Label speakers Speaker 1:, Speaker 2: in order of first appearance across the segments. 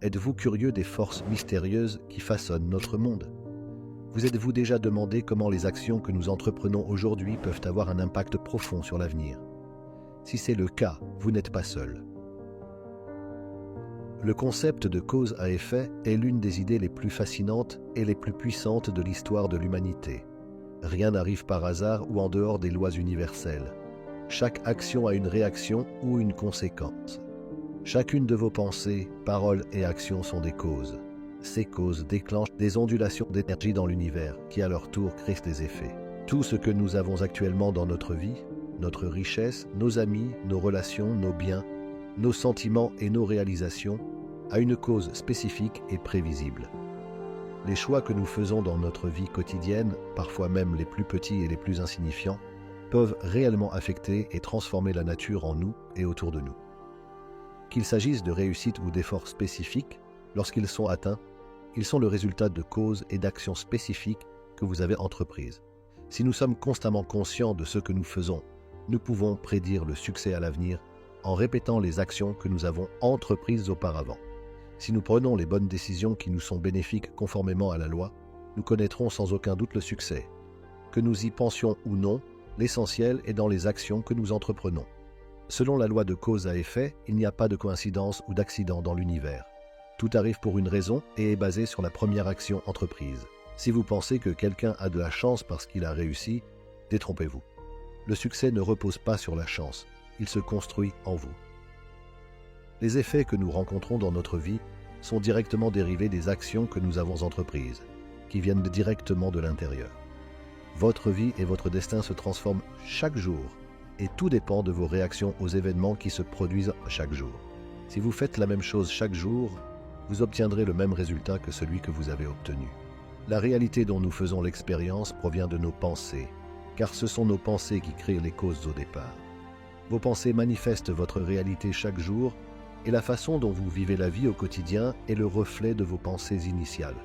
Speaker 1: Êtes-vous curieux des forces mystérieuses qui façonnent notre monde? Vous êtes-vous déjà demandé comment les actions que nous entreprenons aujourd'hui peuvent avoir un impact profond sur l'avenir? Si c'est le cas, vous n'êtes pas seul. Le concept de cause à effet est l'une des idées les plus fascinantes et les plus puissantes de l'histoire de l'humanité. Rien n'arrive par hasard ou en dehors des lois universelles. Chaque action a une réaction ou une conséquence. Chacune de vos pensées, paroles et actions sont des causes. Ces causes déclenchent des ondulations d'énergie dans l'univers qui à leur tour créent des effets. Tout ce que nous avons actuellement dans notre vie, notre richesse, nos amis, nos relations, nos biens, nos sentiments et nos réalisations, a une cause spécifique et prévisible. Les choix que nous faisons dans notre vie quotidienne, parfois même les plus petits et les plus insignifiants, peuvent réellement affecter et transformer la nature en nous et autour de nous. Qu'il s'agisse de réussite ou d'efforts spécifiques, lorsqu'ils sont atteints, ils sont le résultat de causes et d'actions spécifiques que vous avez entreprises. Si nous sommes constamment conscients de ce que nous faisons, nous pouvons prédire le succès à l'avenir en répétant les actions que nous avons entreprises auparavant. Si nous prenons les bonnes décisions qui nous sont bénéfiques conformément à la loi, nous connaîtrons sans aucun doute le succès. Que nous y pensions ou non, l'essentiel est dans les actions que nous entreprenons. Selon la loi de cause à effet, il n'y a pas de coïncidence ou d'accident dans l'univers. Tout arrive pour une raison et est basé sur la première action entreprise. Si vous pensez que quelqu'un a de la chance parce qu'il a réussi, détrompez-vous. Le succès ne repose pas sur la chance, il se construit en vous. Les effets que nous rencontrons dans notre vie sont directement dérivés des actions que nous avons entreprises, qui viennent directement de l'intérieur. Votre vie et votre destin se transforment chaque jour, et tout dépend de vos réactions aux événements qui se produisent chaque jour. Si vous faites la même chose chaque jour, vous obtiendrez le même résultat que celui que vous avez obtenu. La réalité dont nous faisons l'expérience provient de nos pensées, car ce sont nos pensées qui créent les causes au départ. Vos pensées manifestent votre réalité chaque jour, et la façon dont vous vivez la vie au quotidien est le reflet de vos pensées initiales.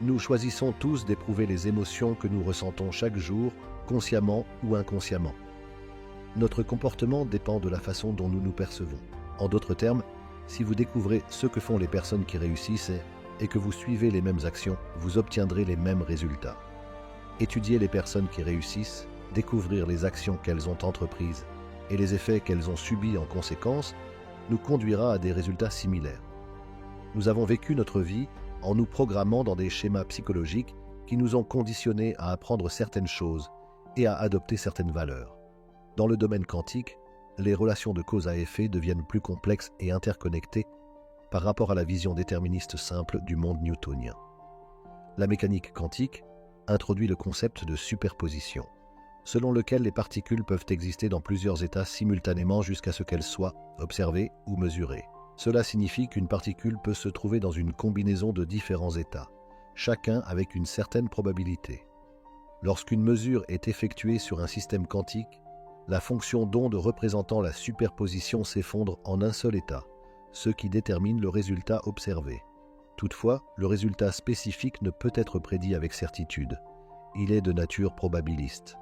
Speaker 1: Nous choisissons tous d'éprouver les émotions que nous ressentons chaque jour, consciemment ou inconsciemment. Notre comportement dépend de la façon dont nous nous percevons. En d'autres termes, si vous découvrez ce que font les personnes qui réussissent et que vous suivez les mêmes actions, vous obtiendrez les mêmes résultats. Étudier les personnes qui réussissent, découvrir les actions qu'elles ont entreprises et les effets qu'elles ont subis en conséquence, nous conduira à des résultats similaires. Nous avons vécu notre vie en nous programmant dans des schémas psychologiques qui nous ont conditionnés à apprendre certaines choses et à adopter certaines valeurs. Dans le domaine quantique, les relations de cause à effet deviennent plus complexes et interconnectées par rapport à la vision déterministe simple du monde newtonien. La mécanique quantique introduit le concept de superposition, selon lequel les particules peuvent exister dans plusieurs états simultanément jusqu'à ce qu'elles soient observées ou mesurées. Cela signifie qu'une particule peut se trouver dans une combinaison de différents états, chacun avec une certaine probabilité. Lorsqu'une mesure est effectuée sur un système quantique, la fonction d'onde représentant la superposition s'effondre en un seul état, ce qui détermine le résultat observé. Toutefois, le résultat spécifique ne peut être prédit avec certitude. Il est de nature probabiliste.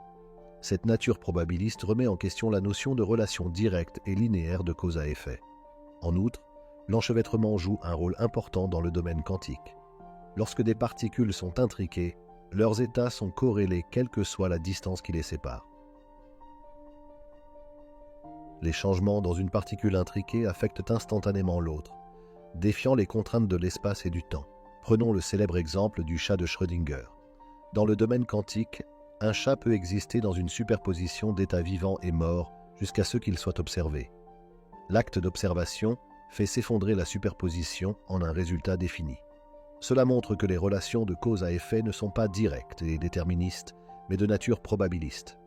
Speaker 1: Cette nature probabiliste remet en question la notion de relation directe et linéaire de cause à effet. En outre, l'enchevêtrement joue un rôle important dans le domaine quantique. Lorsque des particules sont intriquées, leurs états sont corrélés quelle que soit la distance qui les sépare. Les changements dans une particule intriquée affectent instantanément l'autre, défiant les contraintes de l'espace et du temps. Prenons le célèbre exemple du chat de Schrödinger. Dans le domaine quantique, un chat peut exister dans une superposition d'états vivants et morts jusqu'à ce qu'il soit observé. L'acte d'observation fait s'effondrer la superposition en un résultat défini. Cela montre que les relations de cause à effet ne sont pas directes et déterministes, mais de nature probabiliste.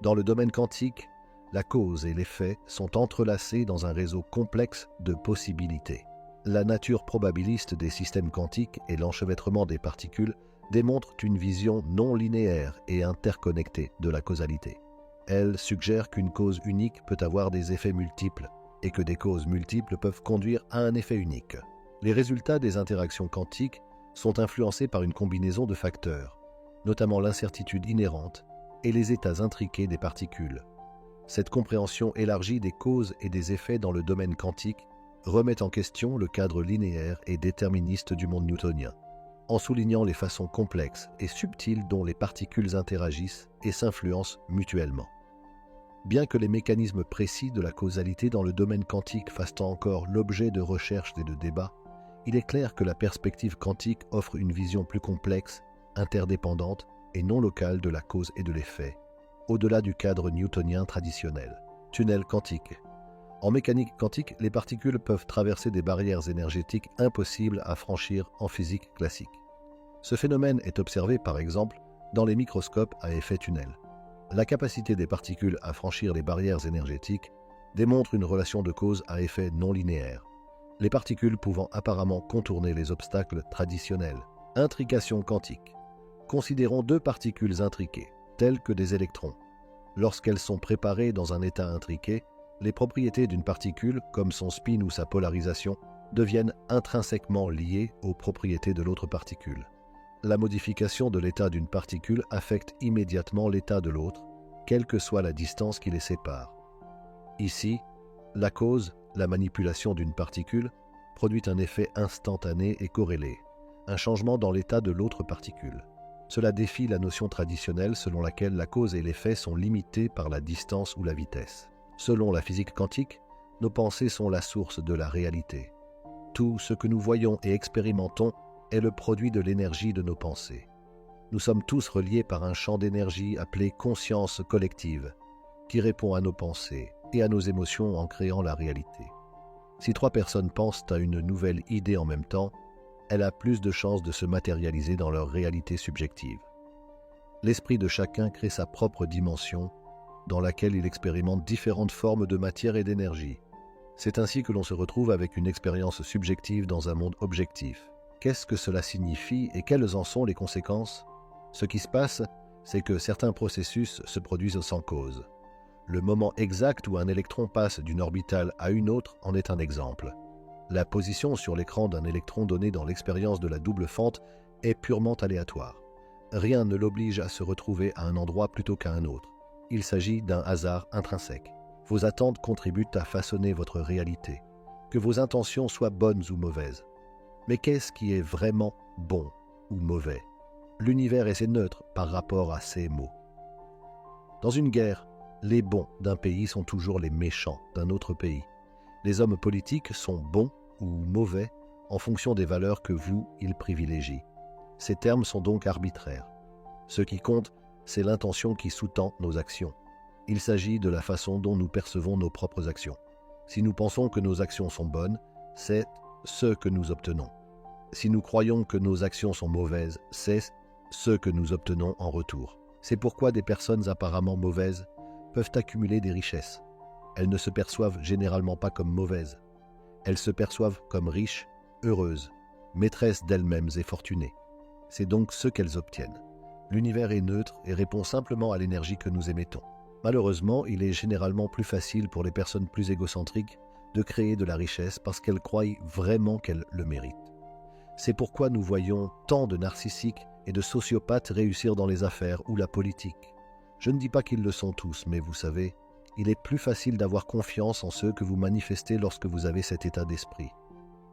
Speaker 1: Dans le domaine quantique, la cause et l'effet sont entrelacés dans un réseau complexe de possibilités. La nature probabiliste des systèmes quantiques et l'enchevêtrement des particules démontrent une vision non linéaire et interconnectée de la causalité. Elle suggère qu'une cause unique peut avoir des effets multiples et que des causes multiples peuvent conduire à un effet unique. Les résultats des interactions quantiques sont influencés par une combinaison de facteurs, notamment l'incertitude inhérente et les états intriqués des particules. Cette compréhension élargie des causes et des effets dans le domaine quantique remet en question le cadre linéaire et déterministe du monde newtonien, en soulignant les façons complexes et subtiles dont les particules interagissent et s'influencent mutuellement. Bien que les mécanismes précis de la causalité dans le domaine quantique fassent encore l'objet de recherches et de débats, il est clair que la perspective quantique offre une vision plus complexe, interdépendante et non locale de la cause et de l'effet, au-delà du cadre newtonien traditionnel. Tunnel quantique. En mécanique quantique, les particules peuvent traverser des barrières énergétiques impossibles à franchir en physique classique. Ce phénomène est observé par exemple dans les microscopes à effet tunnel. La capacité des particules à franchir les barrières énergétiques démontre une relation de cause à effet non linéaire, les particules pouvant apparemment contourner les obstacles traditionnels. Intrication quantique. Considérons deux particules intriquées, telles que des électrons. Lorsqu'elles sont préparées dans un état intriqué, les propriétés d'une particule, comme son spin ou sa polarisation, deviennent intrinsèquement liées aux propriétés de l'autre particule. La modification de l'état d'une particule affecte immédiatement l'état de l'autre, quelle que soit la distance qui les sépare. Ici, la cause, la manipulation d'une particule, produit un effet instantané et corrélé, un changement dans l'état de l'autre particule. Cela défie la notion traditionnelle selon laquelle la cause et l'effet sont limités par la distance ou la vitesse. Selon la physique quantique, nos pensées sont la source de la réalité. Tout ce que nous voyons et expérimentons est le produit de l'énergie de nos pensées. Nous sommes tous reliés par un champ d'énergie appelé conscience collective, qui répond à nos pensées et à nos émotions en créant la réalité. Si 3 personnes pensent à une nouvelle idée en même temps, elle a plus de chances de se matérialiser dans leur réalité subjective. L'esprit de chacun crée sa propre dimension, dans laquelle il expérimente différentes formes de matière et d'énergie. C'est ainsi que l'on se retrouve avec une expérience subjective dans un monde objectif. Qu'est-ce que cela signifie et quelles en sont les conséquences? Ce qui se passe, c'est que certains processus se produisent sans cause. Le moment exact où un électron passe d'une orbitale à une autre en est un exemple. La position sur l'écran d'un électron donné dans l'expérience de la double fente est purement aléatoire. Rien ne l'oblige à se retrouver à un endroit plutôt qu'à un autre. Il s'agit d'un hasard intrinsèque. Vos attentes contribuent à façonner votre réalité, que vos intentions soient bonnes ou mauvaises. Mais qu'est-ce qui est vraiment bon ou mauvais? L'univers est neutre par rapport à ces mots. Dans une guerre, les bons d'un pays sont toujours les méchants d'un autre pays. Les hommes politiques sont bons ou mauvais en fonction des valeurs que ils privilégient. Ces termes sont donc arbitraires. Ce qui compte, c'est l'intention qui sous-tend nos actions. Il s'agit de la façon dont nous percevons nos propres actions. Si nous pensons que nos actions sont bonnes, c'est ce que nous obtenons. Si nous croyons que nos actions sont mauvaises, c'est ce que nous obtenons en retour. C'est pourquoi des personnes apparemment mauvaises peuvent accumuler des richesses. Elles ne se perçoivent généralement pas comme mauvaises. Elles se perçoivent comme riches, heureuses, maîtresses d'elles-mêmes et fortunées. C'est donc ce qu'elles obtiennent. L'univers est neutre et répond simplement à l'énergie que nous émettons. Malheureusement, il est généralement plus facile pour les personnes plus égocentriques de créer de la richesse parce qu'elles croient vraiment qu'elles le méritent. C'est pourquoi nous voyons tant de narcissiques et de sociopathes réussir dans les affaires ou la politique. Je ne dis pas qu'ils le sont tous, mais vous savez, il est plus facile d'avoir confiance en ceux que vous manifestez lorsque vous avez cet état d'esprit.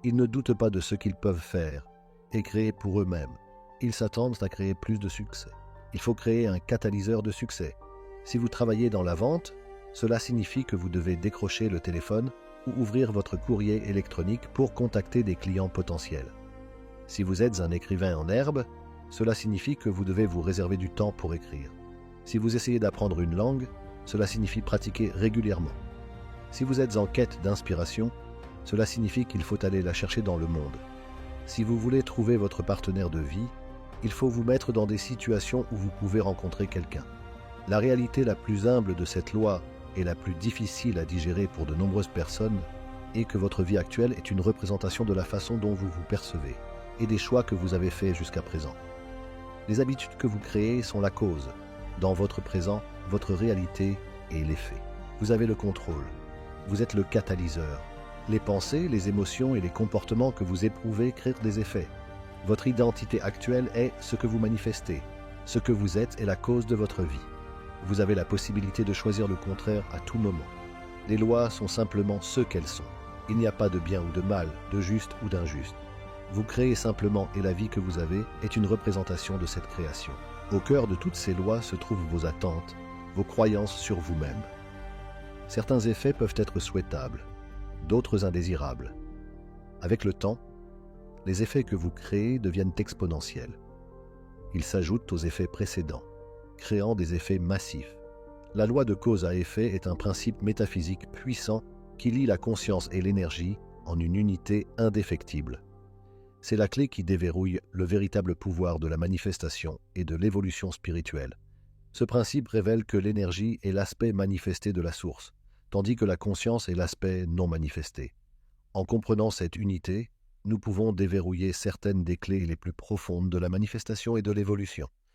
Speaker 1: Ils ne doutent pas de ce qu'ils peuvent faire et créer pour eux-mêmes. Ils s'attendent à créer plus de succès. Il faut créer un catalyseur de succès. Si vous travaillez dans la vente, cela signifie que vous devez décrocher le téléphone ou ouvrir votre courrier électronique pour contacter des clients potentiels. Si vous êtes un écrivain en herbe, cela signifie que vous devez vous réserver du temps pour écrire. Si vous essayez d'apprendre une langue, cela signifie pratiquer régulièrement. Si vous êtes en quête d'inspiration, cela signifie qu'il faut aller la chercher dans le monde. Si vous voulez trouver votre partenaire de vie, il faut vous mettre dans des situations où vous pouvez rencontrer quelqu'un. La réalité la plus humble de cette loi et la plus difficile à digérer pour de nombreuses personnes est que votre vie actuelle est une représentation de la façon dont vous vous percevez et des choix que vous avez faits jusqu'à présent. Les habitudes que vous créez sont la cause. Dans votre présent, votre réalité est l'effet. Vous avez le contrôle. Vous êtes le catalyseur. Les pensées, les émotions et les comportements que vous éprouvez créent des effets. Votre identité actuelle est ce que vous manifestez. Ce que vous êtes est la cause de votre vie. Vous avez la possibilité de choisir le contraire à tout moment. Les lois sont simplement ce qu'elles sont. Il n'y a pas de bien ou de mal, de juste ou d'injuste. Vous créez simplement et la vie que vous avez est une représentation de cette création. Au cœur de toutes ces lois se trouvent vos attentes, vos croyances sur vous-même. Certains effets peuvent être souhaitables, d'autres indésirables. Avec le temps, les effets que vous créez deviennent exponentiels. Ils s'ajoutent aux effets précédents, créant des effets massifs. La loi de cause à effet est un principe métaphysique puissant qui lie la conscience et l'énergie en une unité indéfectible. C'est la clé qui déverrouille le véritable pouvoir de la manifestation et de l'évolution spirituelle. Ce principe révèle que l'énergie est l'aspect manifesté de la source, tandis que la conscience est l'aspect non manifesté. En comprenant cette unité, nous pouvons déverrouiller certaines des clés les plus profondes de la manifestation et de l'évolution.